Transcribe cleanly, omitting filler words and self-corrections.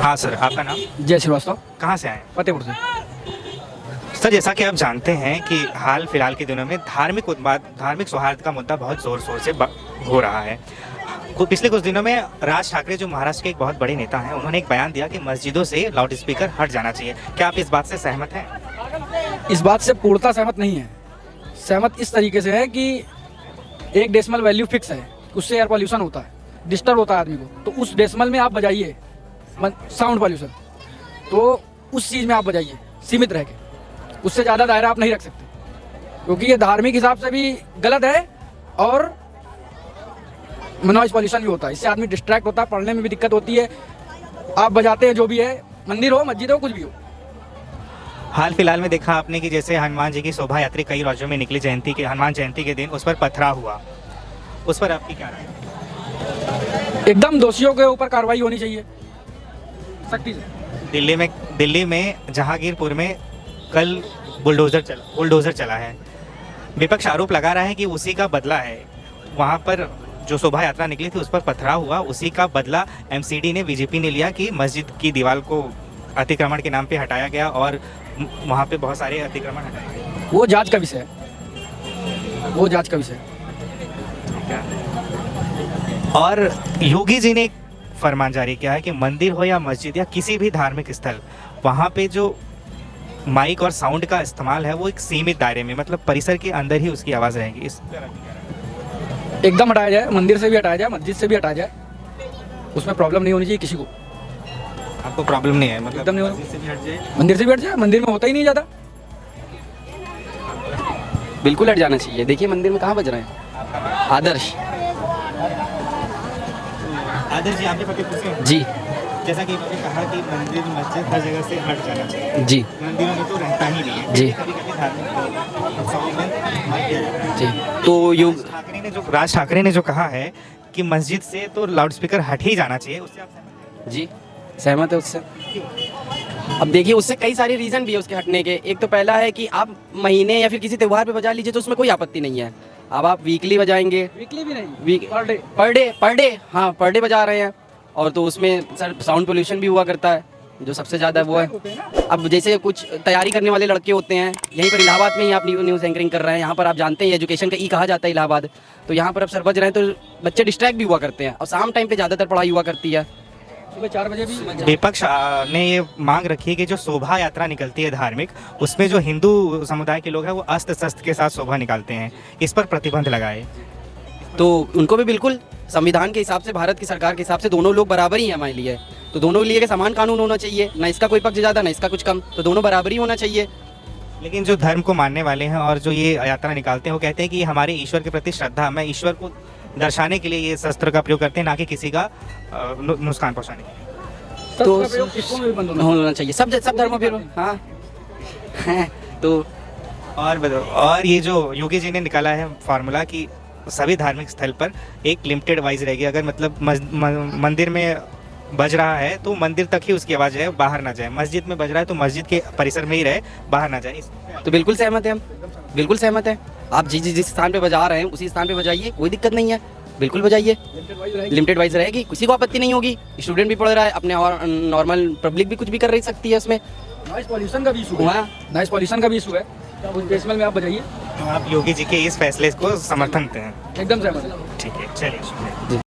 हाँ सर, आपका नाम? जय श्रीवास्तव, कहाँ से आए? फतेहपुर से। सर, जैसा कि आप जानते हैं कि हाल फिलहाल के दिनों में धार्मिक सौहार्द का मुद्दा बहुत ज़ोर शोर से हो रहा है। पिछले कुछ दिनों में राज ठाकरे, जो महाराष्ट्र के एक बहुत बड़े नेता हैं, उन्होंने एक बयान दिया कि मस्जिदों से लाउड स्पीकर हट जाना चाहिए। क्या आप इस बात से सहमत हैं? इस बात से पूर्णतः सहमत नहीं है। सहमत इस तरीके से है कि 1 डेसिमल वैल्यू फिक्स है, उससे एयर पॉल्यूशन होता है, डिस्टर्ब होता है आदमी को। तो उस डेसिमल में आप बजाइए साउंड पॉल्यूशन, तो उस चीज़ में आप बजाइए सीमित रह के, उससे ज़्यादा दायरा आप नहीं रख सकते, क्योंकि ये धार्मिक हिसाब से भी गलत है और नॉइज पॉल्यूशन भी होता है। इससे आदमी डिस्ट्रैक्ट होता है, पढ़ने में भी दिक्कत होती है। आप बजाते हैं जो भी है, मंदिर हो, मस्जिद हो, कुछ भी हो। हाल फिलहाल में देखा आपने कि जैसे हनुमान जी की शोभा यात्रा कई राज्यों में निकली हनुमान जयंती के दिन, उस पर पथराव हुआ, उस पर आपकी क्या राय है? एकदम दोषियों के ऊपर कार्रवाई होनी चाहिए सख्ती से। दिल्ली में जहांगीरपुर में कल बुलडोजर चला है। विपक्ष आरोप लगा रहा है कि उसी का बदला है। वहां पर जो शोभा यात्रा निकली थी उस पर पथराव हुआ, उसी का बदला एमसीडी ने, बीजेपी ने लिया कि मस्जिद की दीवार को अतिक्रमण के नाम पे हटाया गया और वहां पे बहुत सारे अतिक्रमण हटाए गए। वो जांच का विषय है, वो जांच का विषय है। और योगी जी ने एक फरमान जारी किया है कि मंदिर हो या मस्जिद या किसी भी धार्मिक स्थल, वहाँ पे जो माइक और साउंड का इस्तेमाल है वो एक सीमित दायरे में, मतलब परिसर के अंदर ही उसकी आवाज़ रहेगी। इस एकदम हटाया जाए, मंदिर से भी हटाया जाए, मस्जिद से भी हटाया जाए, उसमें प्रॉब्लम नहीं होनी चाहिए किसी को। आपको प्रॉब्लम नहीं है? मतलब एकदम नहीं होना। मस्जिद से भी हट जाए, मंदिर से भी हट जाए, मंदिर में होता ही नहीं ज़्यादा। बिल्कुल हट जाना चाहिए। देखिए मंदिर में कहाँ बज रहे हैं। आदर्श जी, आपके फतेहपुर से? जी जैसा कि आपने कहा कि मंदिर मस्जिद हर जगह से हट जाना चाहिए, जी मंदिरों में तो रहता ही नहीं है जी कभी-कभी धार्मिक उत्सवों में माइक दिया जाता है। जी। तो राज ठाकरे ने जो कहा है कि मस्जिद से तो लाउडस्पीकर हट ही जाना चाहिए, उससे आप सहमत हैं? जी सहमत है उससे। अब देखिए उससे कई सारे रीज़न भी है उसके हटने के। एक तो पहला है कि आप महीने या फिर किसी त्यौहार पे बजा लीजिए तो उसमें कोई आपत्ति नहीं है। अब आप वीकली बजाएंगे, वीकली भी नहीं, पर डे हाँ पर डे बजा रहे हैं, और तो उसमें सर साउंड पोल्यूशन भी हुआ करता है, जो सबसे ज़्यादा वो है। अब जैसे कुछ तैयारी करने वाले लड़के होते हैं, यहीं पर इलाहाबाद में ही आप न्यूज़ एंकरिंग कर रहे हैं, यहाँ पर आप जानते हैं एजुकेशन का ई कहा जाता है इलाहाबाद, तो यहाँ पर अब सर बज रहे हैं तो बच्चे डिस्ट्रैक्ट भी हुआ करते हैं, और शाम टाइम पे ज़्यादातर पढ़ाई हुआ करती है। सुबह 4 बजे भी। विपक्ष ने ये मांग रखी है कि जो शोभा यात्रा निकलती है धार्मिक, उसमें जो हिंदू समुदाय के लोग हैं वो अस्त्र शस्त्र के साथ शोभा निकालते हैं, इस पर प्रतिबंध लगाए। तो उनको भी बिल्कुल संविधान के हिसाब से, भारत की सरकार के हिसाब से दोनों लोग बराबर ही हैं हमारे लिए, तो दोनों के लिए के समान कानून होना चाहिए, ना इसका कोई पक्ष ज़्यादा ना इसका कुछ कम, तो दोनों बराबर ही होना चाहिए। लेकिन जो धर्म को मानने वाले हैं और जो ये यात्रा निकालते हैं वो कहते हैं कि हमारे ईश्वर के प्रति श्रद्धा, मैं ईश्वर को दर्शाने के लिए ये शस्त्र का प्रयोग करते हैं, ना कि किसी का नुकसान पहुंचाने के लिए। तो इसको में भी बंद होना होना चाहिए सब धर्मों पे। हाँ तो और ये जो योगी जी ने निकाला है फार्मूला कि सभी धार्मिक स्थल पर एक लिमिटेड वाइज रहेगी, अगर मतलब मंदिर में बज रहा है तो मंदिर तक ही उसकी आवाज़ है, बाहर ना जाए, मस्जिद में बज रहा है तो मस्जिद के परिसर में ही रहे, बाहर ना जाए। तो बिल्कुल सहमत है हम, बिल्कुल सहमत है। आप जिस स्थान पे बजा रहे हैं उसी स्थान पे बजाइए, कोई दिक्कत नहीं है, बिल्कुल बजाइए, लिमिटेड वाइज रहेगी, किसी को आपत्ति नहीं होगी। स्टूडेंट भी पढ़ रहा है अपने, और नॉर्मल पब्लिक भी कुछ भी कर रही सकती है उसमें। नॉइज पॉल्यूशन का भी इशू है, नॉइज पॉल्यूशन का भी इशू है, उस डेसिमल में आप बजाइए। तो आप योगी जी के इस फैसले को समर्थन देते हैं? एकदम सहमत है। ठीक है, चलिए।